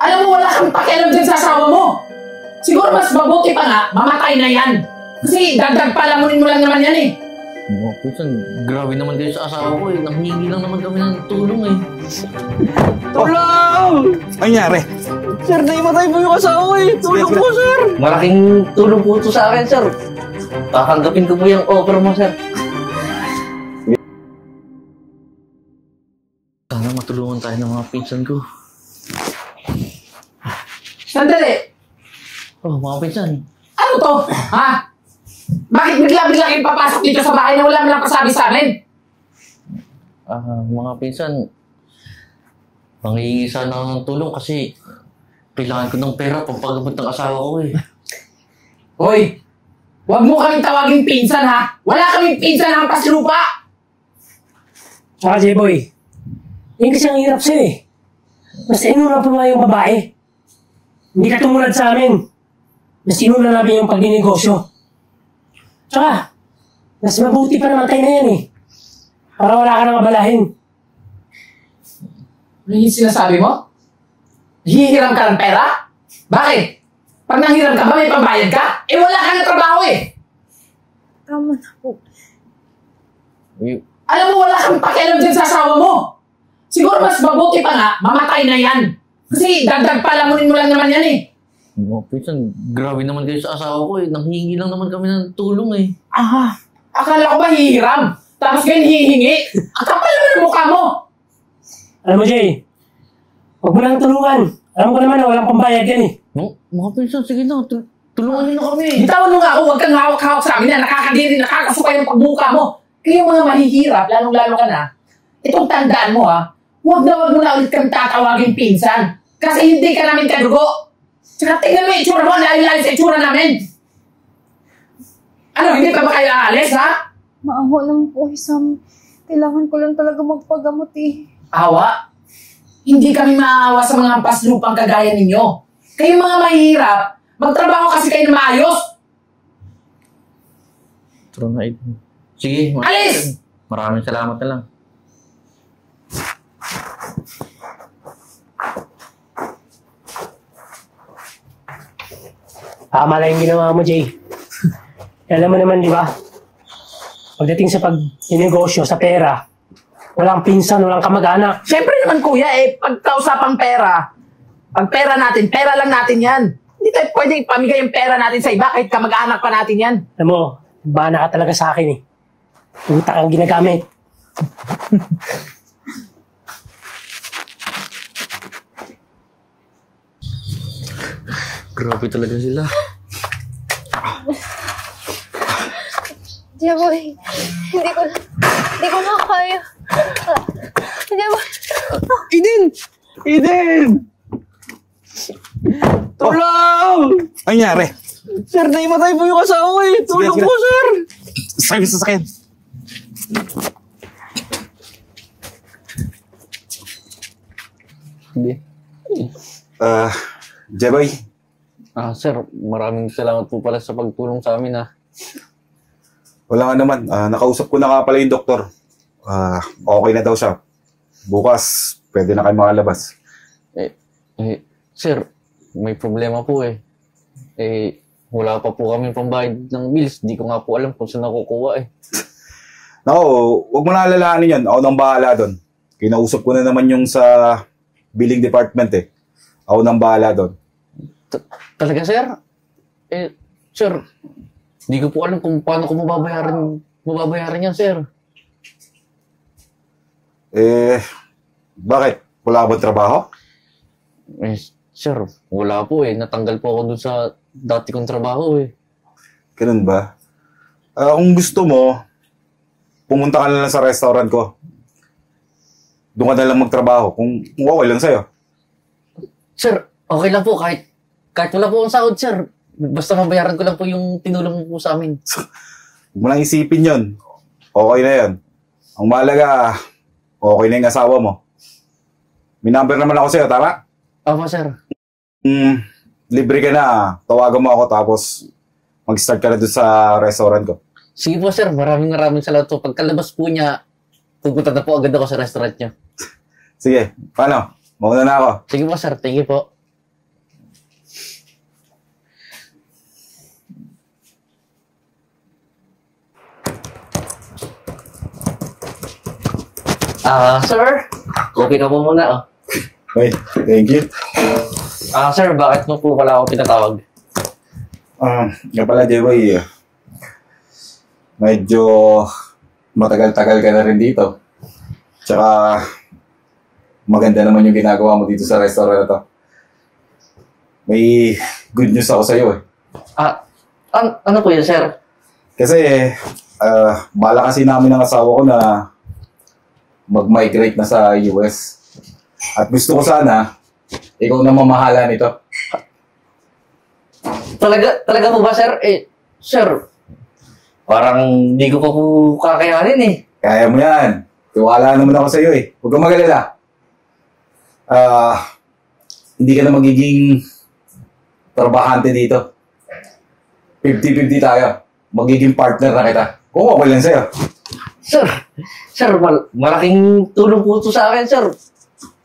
Alam mo, wala kang pakialam dyan sa asawa mo. Siguro mas mabuti pa nga, mamatay na yan. Kasi dagdag palamunin mo lang naman yan eh. Pinsan, grabe naman kayo sa asawa ko eh. Nanghingi lang naman kami ng tulong eh. Tulong! Ano nangyari? Sir, naimatay po yung asawa ko eh. Tulong po, sir. Malaking tulong po ito sa akin, sir. Tatanggapin ko po yung offer mo, sir. Sana matulungan tayo ng mga pinsan ko. Sandali. Oh, mga pinsan. Ano to? Ha? Bakit bigla-bigla kayo papasok dito sa bahay na wala mo lang pasabi sa amin? Mga pinsan, manghihingi sana ako ng tulong kasi kailangan ko ng pera pampagamot ng asawa ko eh. Hoy! Huwag mo kaming tawaging pinsan ha! Wala kaming pinsan na hampas lupa! Tsaka J-Boy, yun kasi ang hirap sa'yo eh. Mas inuna pa nga yung babae. Hindi ka tumulad sa amin. Mas inuna namin yung pagdinegosyo. Tsaka, mas mabuti pa naman tayo na yan eh. Para wala ka nang abalahin. Ano yung sinasabi mo? Hihiram ka ng pera? Bakit? Pag nanghiram ka ba may pambayad ka? Eh wala ka na trabaho eh! Tama na po. Alam mo, wala kang pakialam dyan sa asawa mo. Siguro mas mabuti pa nga, mamatay na yan. Kasi dagdag palamunin mo lang naman yan eh. Pinsan, grabe naman kayo sa asawa ko eh. Nanghingi lang naman kami ng tulong eh. Akala ko ba hihiram? Tapos ngayon hihingi? Ang kapal naman ang mukha mo! Alam mo Jay, huwag mo lang tulungan. Alam ko naman na walang pambayad yan eh. Mga pinsan, sige na. Tulungan niyo na kami. Bitawan mo nga ako, huwag kang hawak-hawak sa amin na nakakadiri, nakakasukay ang pagbuka mo. Kaya yung mga mahihirap, lalong-lalo ka na, itong tandaan mo ha, huwag mo na ulit kang tatawagin pinsan. Kasi hindi ka namin kadugo. Tsaka tingnan mo yung itsura mo, layo-layo sa itsura namin. Ano, hindi ka ba kayo aalis ha? Maawa naman po, Sam. Kailangan ko lang talaga magpagamot eh. Awa? Hindi kami maawa sa mga hampas lupang kagaya ninyo. Kayong mga mahihirap, magtrabaho kasi kayo na maayos. True na ito. Sige. Alis! Maraming salamat na lang. Tama lang yung ginawa mo, Jay. Alam mo naman, di ba? Pagdating sa pag-negosyo, sa pera, walang pinsan, walang kamag-anak. Siyempre naman kuya eh, pagkausapang pera, pag pera natin, pera lang natin yan. Hindi tayo pwede ipamigay yung pera natin sa iba kahit kamag-anak pa natin yan. Alam mo, bana ka talaga sa akin eh. Utak ang ginagamit. Grabe talaga sila. Jeboy, hindi ko na kaya. Jeboy. Eden! Tulong! Ano nangyari? Sir, naimatay po yung asawa ko eh. Tulong Sige. po, sir! Sabi sa sakyan. Hindi. Jeboy, Sir, maraming salamat po pala sa pagtulong sa amin wala nga naman. Nakausap ko na nga pala yung doktor. Okay na daw siya. Bukas, pwede na kayo makalabas. Sir, may problema po eh. Wala pa po kami pambayad ng bills. Di ko nga po alam kung saan nakukuha eh. Nako, huwag mo na alalahanin yan. Ako nang bahala doon. Kinausap ko na naman yung sa billing department eh. Ako nang bahala doon. Talaga, sir? Sir, di ko po alam kung paano ko mababayaran yan, sir. Bakit? Wala ba trabaho? Sir, wala po eh. Natanggal po ako dun sa dati kong trabaho eh. Ganun ba? Kung gusto mo, pumunta ka na lang sa restaurant ko. Doon ka na lang magtrabaho. Kung okay lang sa'yo. Sir, okay lang po kahit wala po akong sahod, sir. Basta mabayaran ko lang po yung tinulong mo po sa amin. Huwag mo lang isipin yun. Okay na yun. Ang mahalaga, okay na yung asawa mo. May number naman ako sa'yo, tama? Opo, sir. Libre ka na. Tawagan mo ako tapos mag-start ka na doon sa restaurant ko. Sige po, sir. Maraming salamat po. Pagkalabas po niya, pupunta na po agad ako sa restaurant niya. Sige, paano? Mauna na ako. Sige po, sir. Thank you po. Sir. Okay ka po muna, oh. Hey, thank you. Sir, bakit mo po pala ako pinatawag? Nga pala, Jeboy, medyo matagal-tagal ka na rin dito. Tsaka, maganda naman yung ginagawa mo dito sa restaurant na to. May good news ako sa'yo eh. Ano po yun, sir? Kasi, bala kasi namin ng asawa ko na mag-migrate na sa US. At gusto ko sana, ikaw na mamahala nito. Talaga po ba, sir? Sir, parang hindi ko po kakayanin eh. Kaya mo yan. Tiwala naman ako sa'yo eh. Huwag kang magalala. Hindi ka na magiging trabahante dito. 50-50 tayo. Magiging partner na kita. Kung okay lang sa'yo. Sir, malaking tulong po ito sa akin, sir.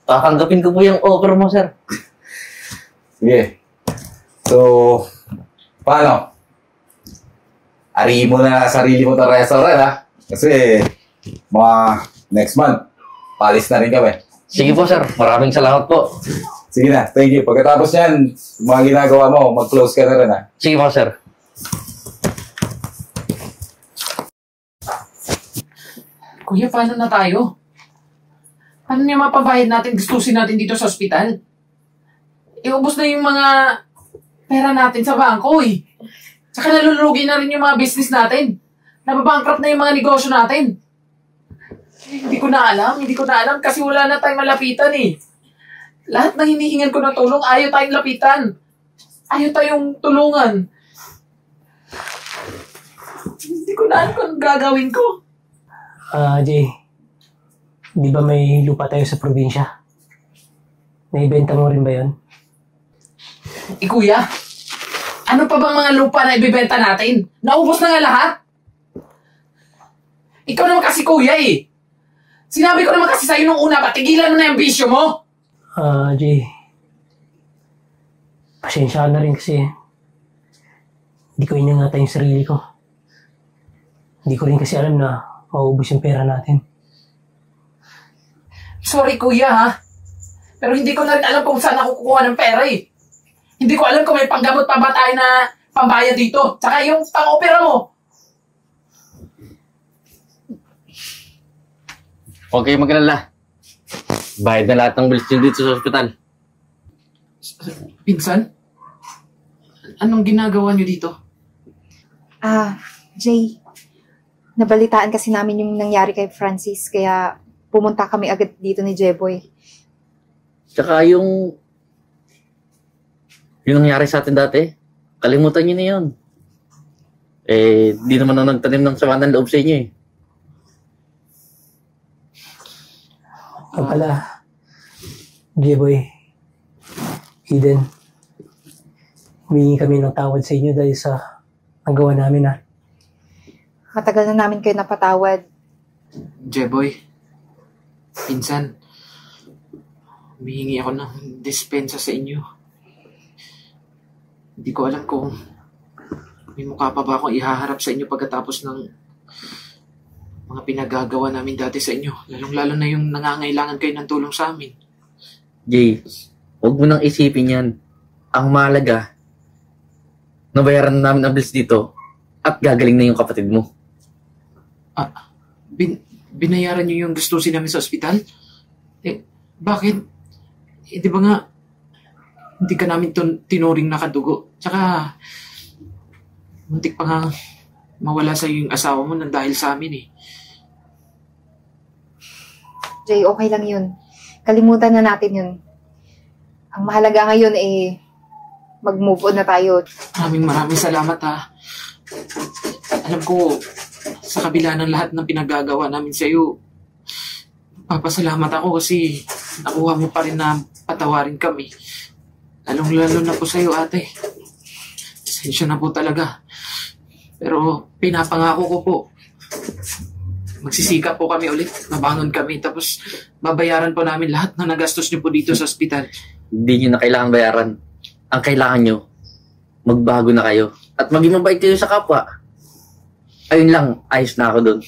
Tatanggapin ko po yung offer mo, sir. Sige. So, paano? Arihin mo na sarili mo ng restaurant, ha? Kasi, mga next month, palis na rin kami. Sige po, sir. Maraming salamat po. Sige na, thank you. Pagkatapos yan, mga ginagawa mo, mag-close ka na rin, ha? Sige po, sir. Kuya, paano na tayo? Paano niya mapabayad natin gustusin natin dito sa ospital? Iubos na yung mga pera natin sa bangko eh. Tsaka nalulugi na rin yung mga business natin. Nababankrupt na yung mga negosyo natin. Hindi ko na alam kasi wala na tayong malapitan eh. Lahat ng hinihingan ko ng tulong, ayaw tayong lapitan. Ayaw tayong tulungan. Hindi ko na alam kung gagawin ko. Jay, di ba may lupa tayo sa probinsya? Naibenta mo rin ba yun? Kuya, ano pa bang mga lupa na ibibenta natin? Naubos na nga lahat? Ikaw naman kasi kuya eh. Sinabi ko naman kasi sa'yo nung una, patigilan mo na yung bisyo mo. Jay, pasensya ka na rin kasi hindi ko inangatan yung sarili ko. Hindi ko rin kasi alam na mauubos yung pera natin. Sorry kuya ha. Pero hindi ko na rin alam kung saan ako kukuha ng pera eh. Hindi ko alam kung may panggamot pa ba tayo na pambayad dito. Tsaka yung pang-opera mo. Okay, magalala. Bayad na lahat ng bills nyo dito sa ospital. Pinsan? Anong ginagawa nyo dito? Jay, nabalitaan kasi namin yung nangyari kay Francis, kaya pumunta kami agad dito ni Jeboy. Tsaka yung nangyari sa atin dati, kalimutan nyo na yun. Di naman na nagtanim ng sama ng loob sa inyo eh. Pala, Jeboy, Eden, humingi kami ng tawad sa inyo dahil sa nagawa namin ha. Matagal na namin kayo napatawad. Jeboy, pinsan, humihingi ako ng dispensa sa inyo. Hindi ko alam kung may mukha pa ba akong ihaharap sa inyo pagkatapos ng mga pinagagawa namin dati sa inyo. Lalong-lalo na yung nangangailangan kayo ng tulong sa amin. Jay, huwag mo nang isipin yan. Ang mahalaga, nabayaran na namin ang bills dito at gagaling na yung kapatid mo. Binayaran niyo yung gustusin namin sa ospital? Bakit? Di ba nga, hindi ka namin tinuring na kadugo. Tsaka, muntik pa nga mawala sa'yo yung asawa mo nang dahil sa amin eh. Jay, okay lang yun. Kalimutan na natin yun. Ang mahalaga ngayon mag-move on na tayo. Maraming salamat ha. Alam ko, sa kabila ng lahat ng pinagagawa namin sa'yo, papasalamat ako kasi nakuha mo pa rin na patawarin kami. Lalong-lalo na po sa'yo, ate. Pasensya na po talaga. Pero pinapangako ko po, magsisikap po kami ulit. Mabangon kami. Tapos, babayaran po namin lahat na nagastos niyo po dito sa ospital. Hindi nyo na kailangan bayaran. Ang kailangan nyo, magbago na kayo. At maging mabait kayo sa kapwa. Ayun lang, ayos na ako doon.